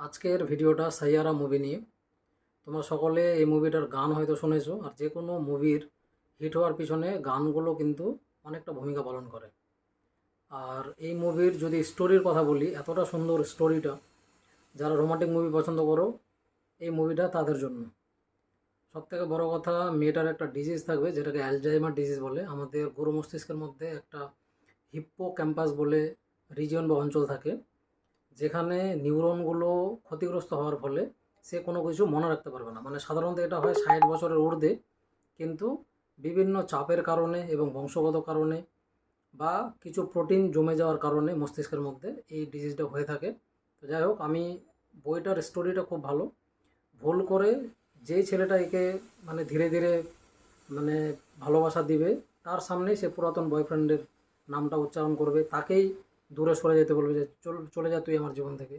আজকের ভিডিওটা সাইয়ারা মুভি নিয়ে। তোমরা সকলে এই মুভিটার গান হয়তো শুনেছো, আর যে কোনো মুভির হিট হওয়ার পিছনে গানগুলো কিন্তু অনেকটা ভূমিকা পালন করে। আর এই মুভির যদি স্টোরির কথা বলি, এতটা সুন্দর স্টোরিটা, যারা রোমান্টিক মুভি পছন্দ করো এই মুভিটা তাদের জন্য। সবথেকে বড় কথা, মেয়েটার একটা ডিজিজ থাকবে যেটাকে অ্যালজাইমার ডিজিজ বলে। আমাদের গুরু মস্তিষ্কের মধ্যে একটা হিপ্পো ক্যাম্পাস বলে রিজিয়ন বা অঞ্চল থাকে, যেখানে নিউরনগুলো ক্ষতিগ্রস্ত হওয়ার ফলে সে কোনো কিছু মনে রাখতে পারবে না। মানে সাধারণত এটা হয় 60 বছরের ঊর্ধ্বে, কিন্তু বিভিন্ন চাপের কারণে এবং বংশগত কারণে বা কিছু প্রোটিন জমে যাওয়ার কারণে মস্তিষ্কের মধ্যে এই ডিজিজটা হয়ে থাকে। তো যাই হোক, আমি বইটার স্টোরিটা খুব ভালো। ভুল করে যেই ছেলেটা একে মানে ধীরে ধীরে মানে ভালোবাসা দিবে, তার সামনেই সে পুরাতন বয়ফ্রেন্ডের নামটা উচ্চারণ করবে, তাকেই দূরে সরে যেতে বলবে যে চলে যা তুই আমার জীবন থেকে।